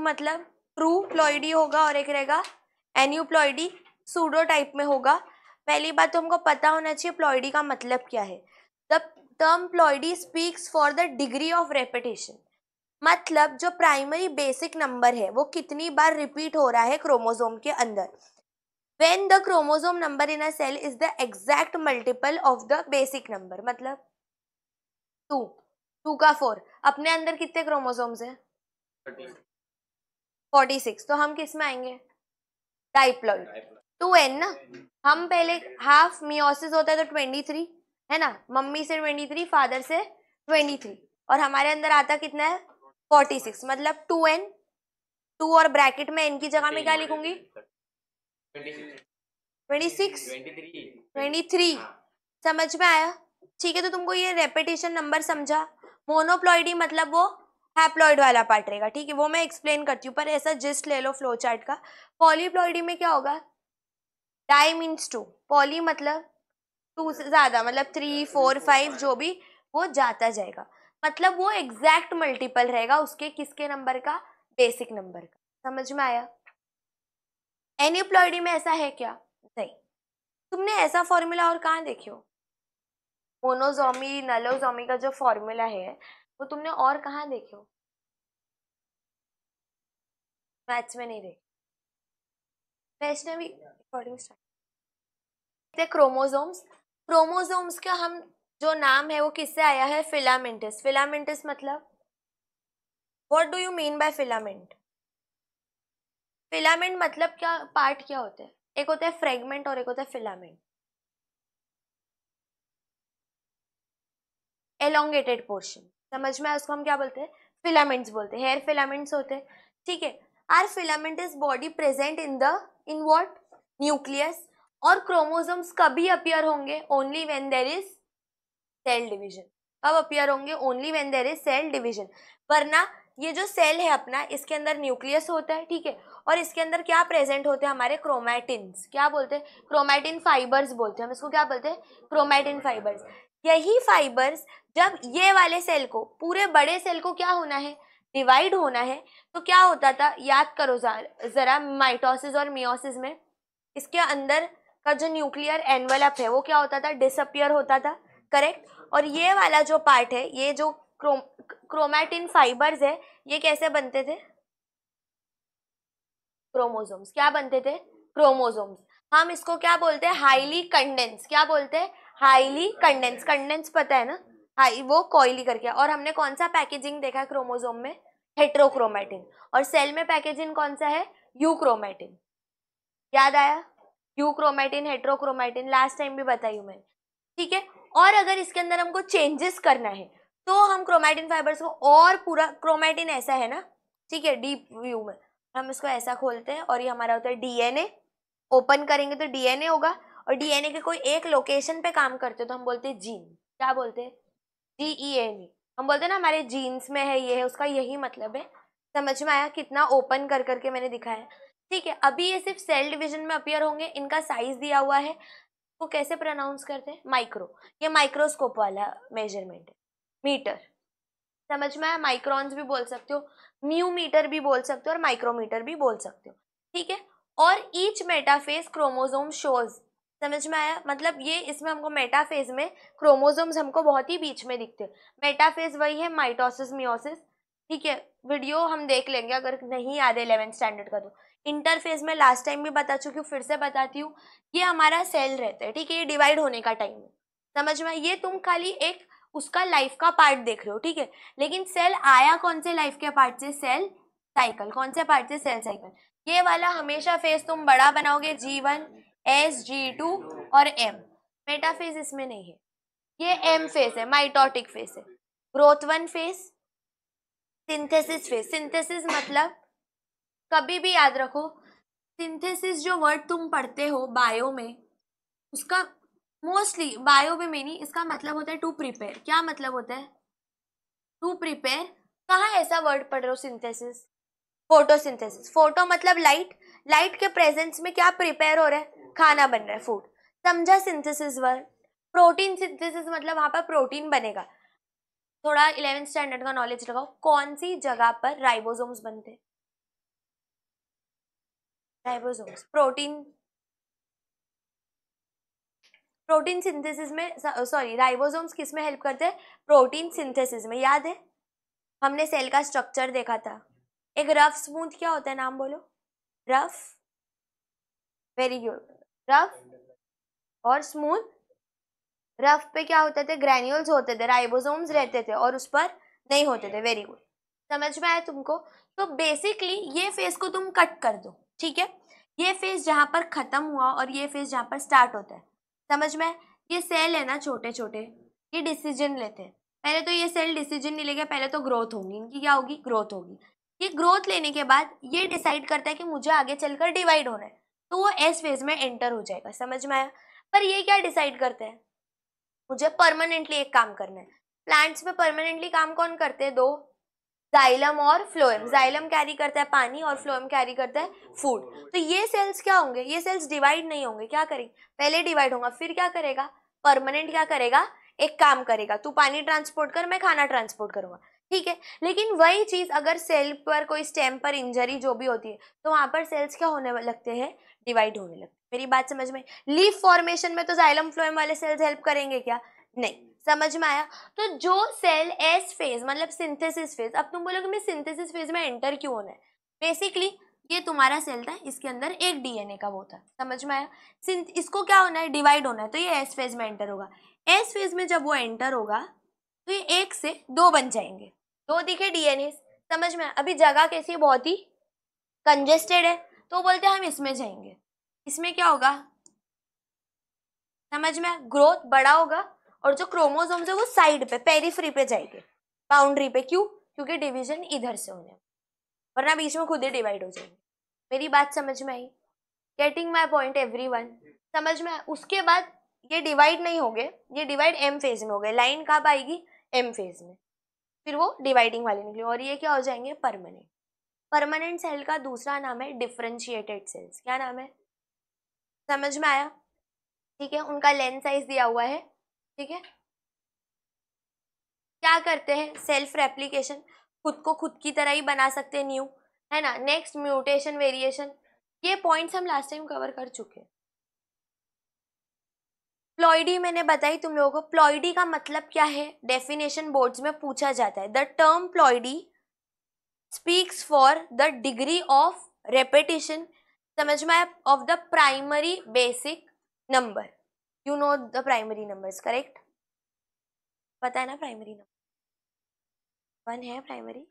मतलब true ploidy होगा और एक रहेगा एन्यूप्लॉइडी, सूडो टाइप में होगा। पहली बात तो हमको पता होना चाहिए प्लॉइडी का मतलब क्या है। The term ploidy speaks for the degree of repetition, मतलब जो प्राइमरी बेसिक नंबर है वो कितनी बार रिपीट हो रहा है क्रोमोसोम के अंदर। When the chromosome number in a cell is the exact multiple of the basic number, मतलब 2 का 4, अपने अंदर कितने क्रोमोसोम्स हैं? 46, तो हम किस में आएंगे? डाइप्लॉइड। 2n ना, हम पहले हाफ मियोसिस होता है तो 23 है ना, मम्मी से 23, फादर से 23, और हमारे अंदर आता कितना है? 46, मतलब 2n। 2 और ब्रैकेट में n की जगह में क्या लिखूंगी? 26, 23। समझ में आया? ठीक है, तो तुमको ये रेपिटेशन नंबर समझा। मोनोप्लॉइडी मतलब वो हैप्लॉइड वाला पार्ट रहेगा, ठीक है, वो मैं एक्सप्लेन करती हूँ, पर ऐसा जिस्ट ले लो फ्लो चार्ट का। पॉलीप्लॉइडी में क्या होगा? डाई मीन्स 2, पॉली मतलब 2 से ज्यादा, मतलब 3, 4, 5 जो भी, वो जाता जाएगा, मतलब वो एग्जैक्ट मल्टीपल रहेगा उसके किसके नंबर का? बेसिक नंबर का। समझ में आया? एन्यूप्लॉइडी में ऐसा है क्या? नहीं। तुमने ऐसा फॉर्मूला और कहाँ देखे हो? मोनोजोमी नलोजोमी का जो फॉर्मूला है वो तुमने और कहाँ देखे हो? मैथ्स में नहीं देखे? Vaishnavi recording start. Chromosomes, chromosomes का हम जो नाम है वो किससे आया है? फिलामेंटस। फिलामेंटस मतलब what do you mean by filament? Filament मतलब क्या, पार्ट क्या होते हैं? एक होता है फ्रेगमेंट और एक होता है फिलामेंट। एलोंगेटेड पोर्शन, समझ में आया? उसको हम क्या बोलते हैं? फिलामेंट्स बोलते हैं, हेयर फिलामेंट्स होते हैं, ठीक है। Are filamentous body present in what? Nucleus. और क्रोमोसोम्स कभी अपीयर होंगे? Only when there is cell division. कब अपीयर होंगे? Only when there is cell division. वरना ये जो सेल है अपना, इसके अंदर न्यूक्लियस होता है, ठीक है, और इसके अंदर क्या प्रेजेंट होते हैं? हमारे क्रोमैटिन्स। क्या बोलते हैं? क्रोमैटिन फाइबर्स बोलते हैं हम इसको। क्या बोलते हैं? Chromatin fibres. यही फाइबर्स जब ये वाले सेल को, पूरे बड़े सेल को क्या होना है? डिवाइड होना है, तो क्या होता था? याद करो जरा, माइटोसिस और मियोसिस में इसके अंदर का जो न्यूक्लियर एनवेलप है वो क्या होता था? डिसअपियर होता था, करेक्ट। और ये वाला जो पार्ट है, ये जो क्रोमैटिन फाइबर्स है, ये कैसे बनते थे? क्रोमोसोम्स। क्या बनते थे? क्रोमोसोम्स। हम इसको क्या बोलते हैं? Highly condense. क्या बोलते हैं? Highly condense. कंडेंस पता है ना? हाई वो कॉइली करके। और हमने कौन सा पैकेजिंग देखा है क्रोमोसोम में? हेट्रोक्रोमैटिन। और सेल में पैकेजिंग कौन सा है? यूक्रोमैटिन। याद आया? यूक्रोमैटिन, हेट्रोक्रोमैटिन, लास्ट टाइम भी बताई हूं मैंने, ठीक है। और अगर इसके अंदर हमको चेंजेस करना है तो हम क्रोमैटिन फाइबर्स को, और पूरा क्रोमैटिन ऐसा है ना, ठीक है, डीप व्यू में हम इसको ऐसा खोलते हैं और ये हमारा होता है डीएनए। ओपन करेंगे तो डीएनए होगा, और डीएनए के कोई एक लोकेशन पे काम करते हो तो हम बोलते हैं जीन। क्या बोलते हैं? जीईएनई। हम बोलते हैं ना हमारे जीन्स में है, ये है, उसका यही मतलब है। समझ में आया? कितना ओपन कर करके मैंने दिखाया, ठीक है। अभी ये सिर्फ सेल डिवीजन में अपीयर होंगे, इनका साइज दिया हुआ है, वो कैसे प्रोनाउंस करते हैं? माइक्रो। ये माइक्रोस्कोप वाला मेजरमेंट है, मीटर। समझ में आया? माइक्रॉन्स भी बोल सकते हो, म्यू मीटर भी बोल सकते हो, और माइक्रोमीटर भी बोल सकते हो, ठीक है। और ईच मेटाफेज क्रोमोसोम शोज। समझ में आया? मतलब ये इसमें हमको मेटाफेज में क्रोमोसोम्स हमको बहुत ही बीच में दिखते हैं। मेटाफेज वही है माइटोसिस मियोसिस, ठीक है। वीडियो हम देख लेंगे अगर नहीं याद है 11th स्टैंडर्ड का तो। इंटरफेज में लास्ट टाइम भी बता चुकी हूँ, फिर से बताती हूँ। ये हमारा सेल रहता है, ठीक है, ये डिवाइड होने का टाइम है। समझ में? ये तुम खाली एक उसका लाइफ का पार्ट देख रहे हो, ठीक है, लेकिन सेल आया कौन से लाइफ के पार्ट से? Cell cycle. कौन से पार्ट से? Cell cycle. ये वाला हमेशा फेज तुम बड़ा बनाओगे, G1, S, G2 और M। मेटाफेज इसमें नहीं है, ये M फेज है, माइटोटिक फेज है। Growth 1 phase, synthesis phase. Synthesis मतलब कभी भी याद रखो, सिंथेसिस जो वर्ड तुम पढ़ते हो बायो में, उसका मोस्टली बायो में नहीं, इसका मतलब होता है टू प्रिपेयर। क्या मतलब होता है? To prepare. कहाँ ऐसा वर्ड पढ़ रहे हो? Synthesis, photosynthesis. फोटो मतलब लाइट, लाइट के प्रेजेंस में क्या प्रिपेयर हो रहा है? खाना बन रहा है, फूड। समझा सिंथेसिस वर्ड? प्रोटीन सिंथेसिस मतलब वहां पर प्रोटीन बनेगा। थोड़ा 11th स्टैंडर्ड का नॉलेज लगाओ, कौन सी जगह पर राइबोसोम्स बनते हैं? राइबोसोम्स प्रोटीन सिंथेसिस में, सॉरी राइबोसोम्स किस में हेल्प करते हैं? प्रोटीन सिंथेसिस में। याद है हमने सेल का स्ट्रक्चर देखा था। एक रफ स्मूथ क्या होता है, नाम बोलो। रफ, वेरी गुड, रफ और स्मूथ। रफ पे क्या होते थे? ग्रैन्यूल्स होते थे, राइबोसोम्स रहते थे, और उस पर नहीं होते थे। वेरी गुड, समझ में आया तुमको? तो बेसिकली ये फेज को तुम कट कर दो, ठीक है। ये फेज जहां पर खत्म हुआ और ये फेज जहां पर स्टार्ट होता है, समझ में? ये सेल है ना छोटे छोटे, ये डिसीजन लेते हैं। पहले तो ये सेल डिसीजन नहीं लेगा, पहले तो ग्रोथ होगी इनकी। क्या होगी? ग्रोथ होगी। ये ग्रोथ लेने के बाद ये डिसाइड करता है कि मुझे आगे चलकर डिवाइड होना है, तो वो एस फेज में एंटर हो जाएगा। समझ में आया? पर ये क्या डिसाइड करते हैं? मुझे परमानेंटली एक काम करना है। प्लांट्स में परमानेंटली काम कौन करते हैं? दो, जाइलम और फ्लोएम। जाइलम कैरी करता है पानी और फ्लोएम कैरी करता है फूड। तो ये सेल्स क्या होंगे? ये सेल्स डिवाइड नहीं होंगे। क्या करेंगे? पहले डिवाइड होगा, फिर क्या करेगा? परमानेंट क्या करेगा? एक काम करेगा, तू पानी ट्रांसपोर्ट कर, मैं खाना ट्रांसपोर्ट करूंगा, ठीक है। लेकिन वही चीज अगर सेल पर कोई स्टेम पर इंजरी जो भी होती है, तो वहां पर सेल्स क्या होने लगते हैं? डिवाइड होने लगते हैं। मेरी बात समझ में? लीफ फॉर्मेशन में तो जाइलम फ्लोएम वाले सेल्स हेल्प करेंगे क्या? नहीं। समझ में आया? तो जो सेल एस फेज मतलब सिंथेसिस फेज, अब तुम बोलोगे मैं सिंथेसिस फेज में एंटर क्यों होना है? बेसिकली ये तुम्हारा सेल था, इसके अंदर एक डीएनए का वो था। समझ में आया? इसको क्या होना है? डिवाइड होना है, तो ये एस फेज में एंटर होगा। एस फेज में जब वो एंटर होगा तो ये एक से दो बन जाएंगे, दो दिखे डीएनए। समझ में? अभी जगह कैसी, बहुत ही कंजेस्टेड है, तो बोलते हैं हम इसमें जाएंगे। इसमें क्या होगा? समझ में? ग्रोथ बड़ा होगा, और जो क्रोमोसोम्स है वो साइड पे, पेरिफ्री पे जाएंगे, बाउंड्री पे। क्यों? क्योंकि डिवीजन इधर से होने, वरना बीच में खुद ही डिवाइड हो जाएंगे। मेरी बात समझ में आई? Getting my point everyone? समझ में? उसके बाद ये डिवाइड नहीं हो गए, ये डिवाइड एम फेज में हो गए। लाइन कब आएगी? एम फेज में, फिर वो डिवाइडिंग वाली निकली, और ये क्या हो जाएंगे? परमानेंट। परमानेंट सेल का दूसरा नाम है डिफरेंशिएटेड सेल्स। क्या नाम है? समझ में आया? ठीक है, उनका लेंथ साइज दिया हुआ है, ठीक है। क्या करते हैं? सेल्फ रेप्लिकेशन, खुद को खुद की तरह ही बना सकते हैं, न्यू, है ना। नेक्स्ट म्यूटेशन, वेरिएशन, ये पॉइंट्स हम लास्ट टाइम कवर कर चुके हैं। प्लॉइडी मैंने बताई तुम लोगों को। प्लॉइडी का मतलब क्या है? डेफिनेशन बोर्ड्स में पूछा जाता है। The term ploidy speaks for the degree of repetition, समझ में, of the primary basic number. You know the primary numbers, correct? पता है ना प्राइमरी नंबर? 1 है प्राइमरी,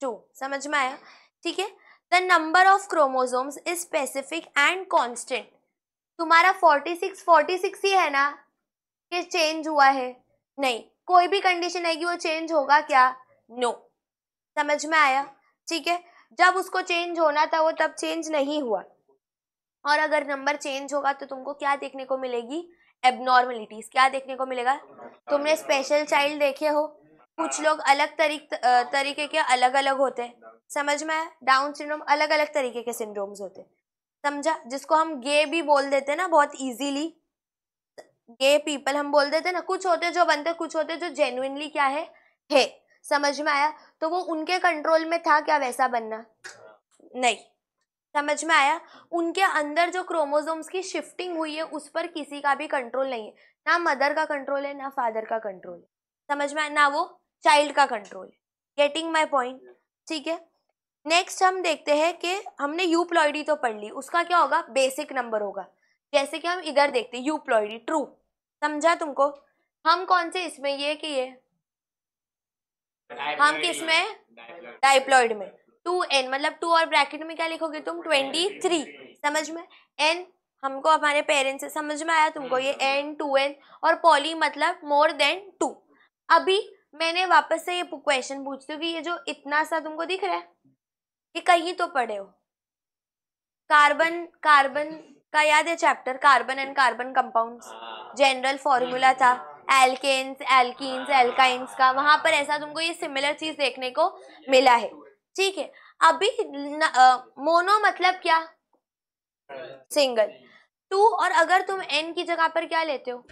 2। समझ में आया? ठीक है। The number of chromosomes is specific and constant. तुम्हारा 46 ही है ना कि चेंज हुआ है? नहीं, कोई भी कंडीशन आएगी वो चेंज होगा क्या? नो। समझ में आया? ठीक है। जब उसको चेंज होना था वो तब चेंज नहीं हुआ, और अगर नंबर चेंज होगा तो तुमको क्या देखने को मिलेगी? एबनॉर्मलिटीज। क्या देखने को मिलेगा? तुमने स्पेशल चाइल्ड देखे हो, कुछ लोग अलग तरीके के अलग अलग होते हैं। समझ में आया? डाउन सिंड्रोम अलग अलग तरीके के सिंड्रोम्स होते हैं, समझा? जिसको हम गे भी बोल देते हैं ना, बहुत इजीली गे पीपल हम बोल देते हैं ना। कुछ होते जो बनते, कुछ होते जो जेन्युइनली क्या है। समझ में आया? तो वो उनके कंट्रोल में था क्या वैसा बनना? नहीं। समझ में आया? उनके अंदर जो क्रोमोसोम्स की शिफ्टिंग हुई है उस पर किसी का भी कंट्रोल नहीं है, ना मदर का कंट्रोल है ना फादर का कंट्रोल है। समझ में आया? ना वो चाइल्ड का कंट्रोल है। Getting my point? ठीक है। नेक्स्ट हम देखते हैं कि हमने यूप्लॉइडी तो पढ़ ली, उसका क्या होगा? बेसिक नंबर होगा। जैसे कि हम इधर देखते हैं यूप्लॉइडी, ट्रू। समझा तुमको? हम कौन से इसमें, ये कि ये हम किस में? डाइप्लॉइड में। 2n मतलब 2 और ब्रैकेट में क्या लिखोगे तुम? 23। समझ में? n हमको हमारे पेरेंट्स से, समझ में आया तुमको? ये n 2n, और पॉली मतलब मोर देन 2। अभी मैंने वापस से ये क्वेश्चन पूछती हूँ कि ये जो इतना सा तुमको दिख रहा है, ये कहीं तो पढ़े हो। कार्बन कार्बन का याद है chapter, carbon and carbon compounds, general formula था एल्केन्स, एल्कीन्स, एल्काइंस का। वहां पर ऐसा तुमको ये सिमिलर चीज देखने को मिला है, ठीक है। अभी मोनो मतलब क्या? सिंगल। 2, और अगर तुम n की जगह पर क्या लेते हो?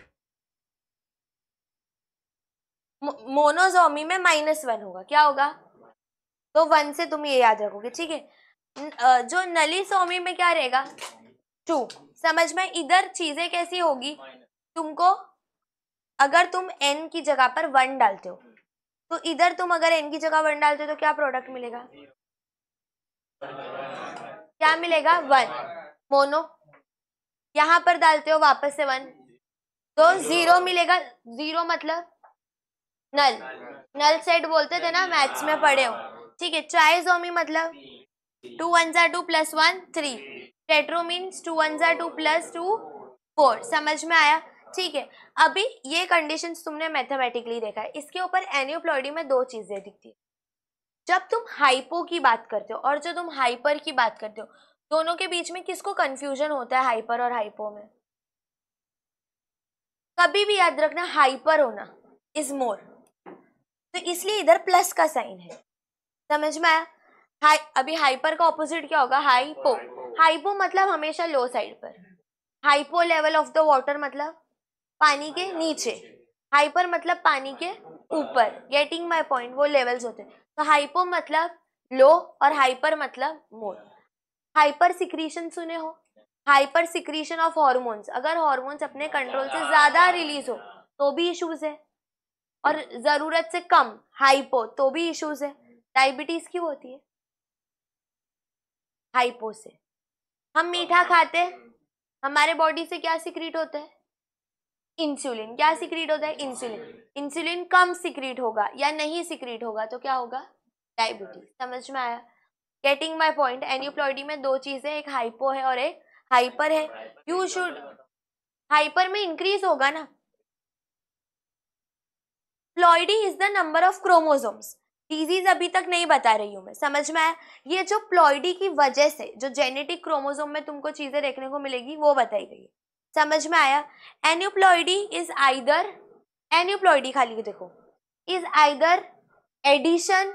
मोनोजोमी में -1 होगा। क्या होगा? तो 1 से तुम ये याद रखोगे, ठीक है। जो नली सोमी में क्या रहेगा 2। समझ में? इधर चीजें कैसी होगी, तुमको अगर तुम n की जगह पर 1 डालते हो तो इधर तुम अगर n की जगह 1 डालते हो तो क्या प्रोडक्ट मिलेगा, क्या मिलेगा 1 मोनो। यहां पर डालते हो वापस से 1 तो 0 मिलेगा। 0 मतलब नल, नल सेट बोलते थे ना, मैथ्स में पढ़े हो, ठीक है। ट्राइसोमी मतलब 2 1 2 प्लस 1 3। टेट्रो means 2 1 2 plus 2 4। समझ में आया? ठीक है। अभी ये कंडीशंस तुमने मैथमेटिकली देखा है, इसके ऊपर एन्यूप्लॉइडी में दो चीजें दिखती है। जब तुम हाइपो की बात करते हो और जो तुम हाइपर की बात करते हो, दोनों के बीच में किसको कंफ्यूजन होता है, हाइपर और हाइपो में? कभी भी याद रखना हाइपर होना इज मोर, तो इसलिए इधर प्लस का साइन है। समझ में आया? अभी हाइपर का ऑपोजिट क्या होगा, हाइपो। हाइपो मतलब हमेशा लो साइड पर। Hypo level of the water मतलब पानी के नीचे, हाइपर मतलब पानी के ऊपर। Getting my point? वो लेवल्स होते हैं। तो हाइपो मतलब लो और हाइपर मतलब मोर। हाइपर सिक्रीशन सुने हो, हाइपर सिक्रीशन ऑफ हॉर्मोन्स। अगर हॉर्मोन्स अपने कंट्रोल से ज्यादा रिलीज हो तो भी इश्यूज है, और जरूरत से कम हाइपो तो भी इश्यूज है। डायबिटीज क्यों होती है, हाइपो से। हम मीठा खाते हैं, हमारे बॉडी से क्या सिक्रीट होता है, इंसुलिन। क्या सिक्रीट होता है, इंसुलिन। इंसुलिन कम सिक्रीट होगा या नहीं सिक्रीट होगा तो क्या होगा, डायबिटीज। समझ में आया? Getting my point? एन्यूप्लॉइडी में दो चीजें, एक हाइपो है और एक हाइपर है। यू शुड, हाइपर में इंक्रीज होगा ना। Ploidy is the number of chromosomes. Disease अभी तक नहीं बता रही हूं मैं, समझ में आया? ये जो प्लॉइडी की वजह से जो जेनेटिक क्रोमोसोम में तुमको चीजें देखने को मिलेगी वो बताई गई है। समझ में आया? एन्यूप्लॉइडी इज आइदर, एन्यूप्लॉइडी खाली देखो, इज आइदर एडिशन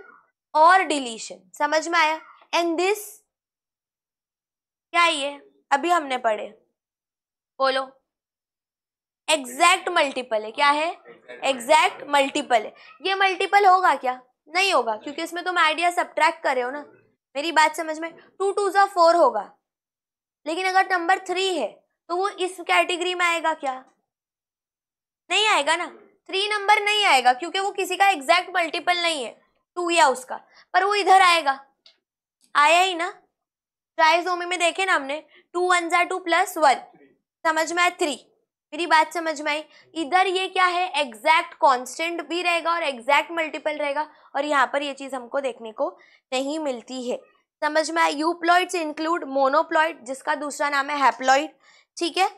और डिलीशन। समझ में आया? एंड दिस क्या ये अभी हमने पढ़े, बोलो, एग्जैक्ट मल्टीपल है। क्या है, एग्जैक्ट मल्टीपल है। ये मल्टीपल होगा क्या, नहीं होगा, क्योंकि इसमें तुम आइडिया सब्ट्रैक्ट कर रहे हो ना। मेरी बात समझ में? 2 2 4 होगा, लेकिन अगर नंबर 3 है तो वो इस कैटेगरी में आएगा क्या, नहीं आएगा ना। 3 नंबर नहीं आएगा क्योंकि वो किसी का एग्जैक्ट मल्टीपल नहीं है 2 या उसका, पर वो इधर आएगा, आया ही ना। ट्राइसोमी में देखे ना हमने, 2 1 2 प्लस 1। समझ में आया? 3। मेरी बात समझ में आई? इधर ये क्या है, एग्जैक्ट कांस्टेंट भी रहेगा और एग्जैक्ट मल्टीपल रहेगा, और यहाँ पर ये चीज हमको देखने को नहीं मिलती है। समझ में आया? यूप्लॉइड्स इंक्लूड मोनोप्लॉइड, जिसका दूसरा नाम है हैप्लॉइड। ठीक है,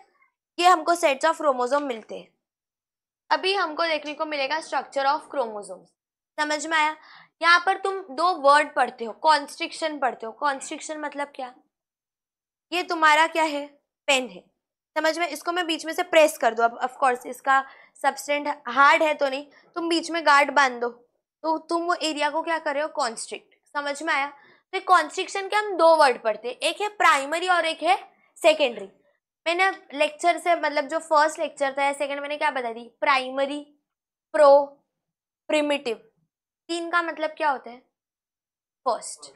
ये हमको सेट्स ऑफ क्रोमोसोम मिलते हैं। अभी हमको देखने को मिलेगा स्ट्रक्चर ऑफ क्रोमोसोम। समझ में आया? यहाँ पर तुम दो वर्ड पढ़ते हो, कॉन्स्ट्रिक्शन पढ़ते हो। कॉन्स्ट्रिक्शन मतलब क्या, ये तुम्हारा क्या है, पेन है। समझ में? इसको मैं बीच में से प्रेस कर दूं, अब ऑफ कोर्स इसका सबस्टेंट हार्ड है तो नहीं, तुम बीच में गार्ड बांध दो तो तुम वो एरिया को क्या कर रहे हो, कॉन्स्ट्रिक्ट। समझ में आया? तो कॉन्स्ट्रिक्शन के हम दो वर्ड पढ़ते हैं, एक है प्राइमरी और एक है सेकेंडरी। मैंने लेक्चर से मतलब जो फर्स्ट लेक्चर था या सेकेंड, मैंने क्या बता दी, प्राइमरी, प्रो, प्रिमिटिव। तीन का मतलब क्या होता है, फर्स्ट।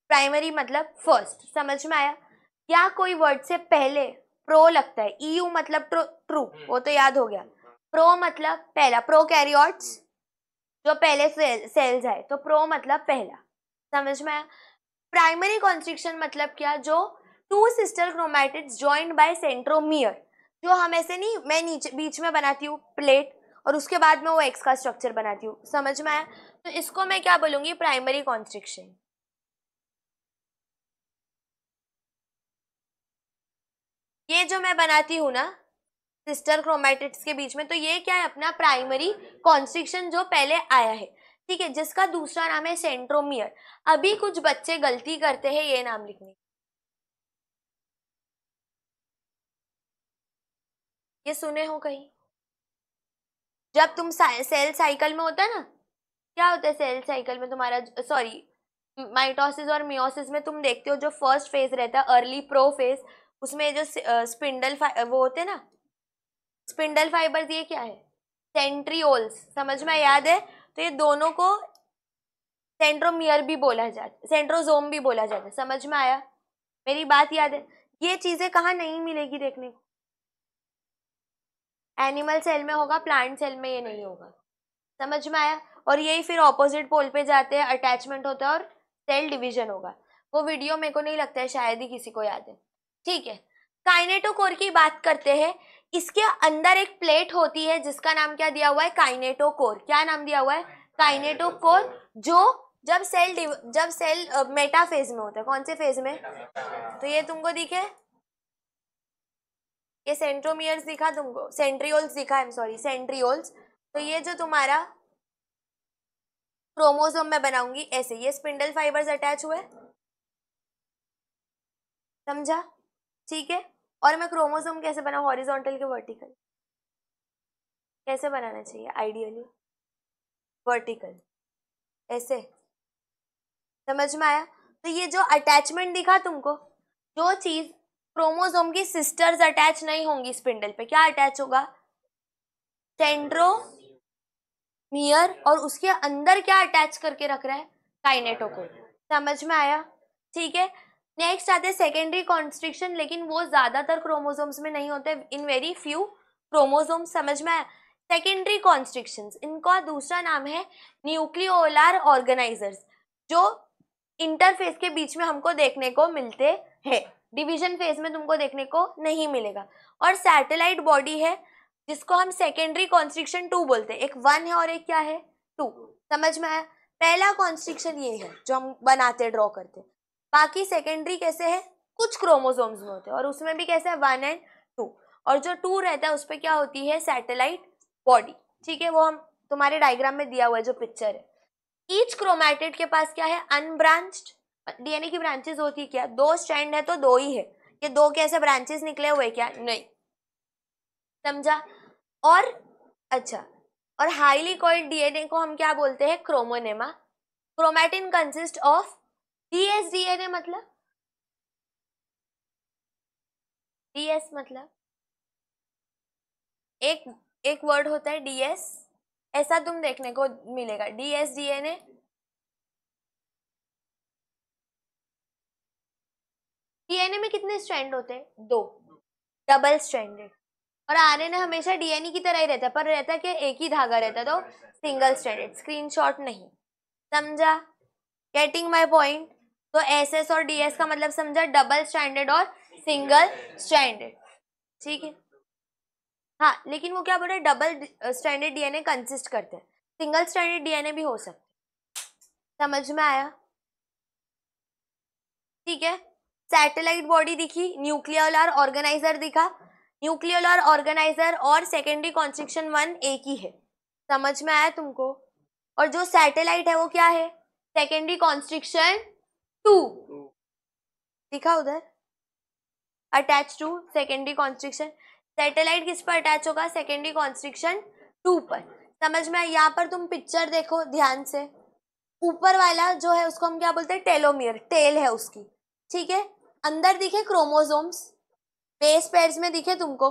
प्राइमरी मतलब फर्स्ट। समझ में आया? या कोई वर्ड से पहले प्रो लगता है, ईयू मतलब ट्रू, वो तो याद हो गया। प्रो मतलब पहला, प्रोकैरियोट्स जो पहले सेल्स है, तो प्रो मतलब पहला। समझ में आया? प्राइमरी कॉन्स्ट्रिक्शन मतलब क्या, जो 2 sister chromatids joined by centromere. जो हम ऐसे नहीं, मैं नीचे बीच में बनाती हूँ प्लेट और उसके बाद में वो एक्स का स्ट्रक्चर बनाती हूँ। समझ में आया? तो इसको मैं क्या बोलूंगी, प्राइमरी कॉन्स्ट्रिक्शन। ये जो मैं बनाती हूँ ना सिस्टर क्रोमैटिड्स के बीच में, तो ये क्या है, अपना प्राइमरी कॉन्स्ट्रिक्शन जो पहले आया है। ठीक है, जिसका दूसरा नाम है सेंट्रोमियर। अभी कुछ बच्चे गलती करते हैं ये नाम लिखने, ये सुने हो कहीं? जब तुम सेल साइकिल में होता है ना, क्या होता है सेल साइकिल में तुम्हारा, सॉरी माइटोसिस और मियोसिस में तुम देखते हो जो फर्स्ट फेज रहता है अर्ली प्रो फेज, उसमें जो स्पिंडल वो होते हैं ना, स्पिंडल फाइबर्स, ये क्या है, सेंट्रियोल्स। समझ में याद है? तो ये दोनों को सेंट्रोमियर भी बोला जाता, सेंट्रोजोम भी बोला जाता है। समझ में आया? मेरी बात याद है? ये चीजें कहाँ नहीं मिलेगी देखने को? एनिमल सेल में होगा, प्लांट सेल में ये नहीं होगा। समझ में आया? और यही फिर ऑपोजिट पोल पे जाते हैं, अटैचमेंट होता है और सेल डिवीजन होगा। वो वीडियो मेरे को नहीं लगता है शायद ही किसी को याद है। ठीक है, काइनेटोकोर की बात करते हैं। इसके अंदर एक प्लेट होती है जिसका नाम क्या दिया हुआ है? काइनेटोकोर। क्या नाम दिया हुआ है? काइनेटोकोर। जो जब सेल मेटाफेज में होता है। कौन से फेज में? तो ये तुमको दिखे, ये सेंट्रोमियर्स दिखा तुमको, सेंट्रियोल्स दिखा, आई एम सॉरी, सेंट्रियोल्स। तो ये जो तुम्हारा क्रोमोसोम में बनाऊंगी ऐसे, ये स्पिंडल फाइबर्स अटैच हुए, समझा? ठीक है। और मैं क्रोमोसोम कैसे बनाऊं? हॉरिजॉन्टल के वर्टिकल? कैसे बनाना चाहिए आइडियली? वर्टिकल, ऐसे। समझ में आया? तो ये जो अटैचमेंट दिखा तुमको, जो चीज क्रोमोसोम की सिस्टर्स अटैच नहीं होंगी स्पिंडल पे, क्या अटैच होगा? सेंट्रोमियर। और उसके अंदर क्या अटैच करके रख रहा है? काइनेटोकोर। समझ में आया? ठीक है। नेक्स्ट आते हैं सेकेंडरी कॉन्स्ट्रिक्शन, लेकिन वो ज्यादातर क्रोमोसोम्स में नहीं होते, इन वेरी फ्यू क्रोमोसोम्स। समझ में आया? सेकेंडरी कॉन्स्ट्रिक्शंस, इनका दूसरा नाम है न्यूक्लियोलार ऑर्गेनाइजर्स, जो इंटरफेस के बीच में हमको देखने को मिलते हैं। डिवीजन फेज में तुमको देखने को नहीं मिलेगा। और सैटेलाइट बॉडी है जिसको हम सेकेंडरी कॉन्स्ट्रिक्शन 2 बोलते हैं। एक 1 है और एक क्या है? 2। समझ में आया? पहला कॉन्स्ट्रिक्शन ये है जो हम बनाते ड्रॉ करते। बाकी सेकेंडरी कैसे है? कुछ क्रोमोसोम्स में होते हैं, और उसमें भी कैसे है? 1 एंड 2। और जो 2 रहता है उस पर क्या होती है? Satellite body. ठीक है, वो हम तुम्हारे डायग्राम में दिया हुआ है जो पिक्चर है। ईच क्रोमैटिड के पास क्या है? अनब्रांच्ड डीएनए की ब्रांचेस होती है क्या? 2 स्ट्रैंड है तो 2 ही है। ये 2 कैसे ब्रांचेस निकले हुए क्या? नहीं। समझा? और अच्छा, और हाईली कॉइल्ड डीएनए को हम क्या बोलते हैं? क्रोमोनेमा। Chromatin consist of DS DNA, मतलब डीएस मतलब एक एक वर्ड होता है डीएस, ऐसा तुम देखने को मिलेगा डीएस डीएनए। डीएनए में कितने स्ट्रैंड होते हैं? 2, डबल स्ट्रैंडेड। और आरएनए हमेशा डीएनए की तरह ही रहता है, पर रहता है कि एक ही धागा रहता है, तो सिंगल स्ट्रैंडेड। स्क्रीनशॉट नहीं। समझा? Getting my point? तो एसएस और डीएस का मतलब समझा? डबल स्ट्रैंडेड और सिंगल स्ट्रैंडेड। ठीक है। हाँ, लेकिन वो क्या बोल रहे हैं? डबल स्ट्रैंडेड डीएनए कंसिस्ट करते हैं, सिंगल स्ट्रैंडेड डीएनए भी हो सकते। समझ में आया? ठीक है। सैटेलाइट बॉडी दिखी, न्यूक्लियोलर ऑर्गेनाइजर दिखा। न्यूक्लियोलर ऑर्गेनाइजर और सेकेंडरी कॉन्स्ट्रिक्शन 1 एक ही है। समझ में आया तुमको? और जो सैटेलाइट है वो क्या है? सेकेंडरी कॉन्स्ट्रिक्शन 2 दिखा उधर, attach to secondary constriction. Satellite किस पर अटैच होगा? सेकेंडरी कॉन्स्ट्रिक्शन 2 पर। समझ में आया? यहाँ पर तुम पिक्चर देखो ध्यान से, ऊपर वाला जो है उसको हम क्या बोलते हैं? टेलोमियर, टेल है उसकी। ठीक है। अंदर दिखे क्रोमोसोम्स, बेस पेयर्स में दिखे तुमको,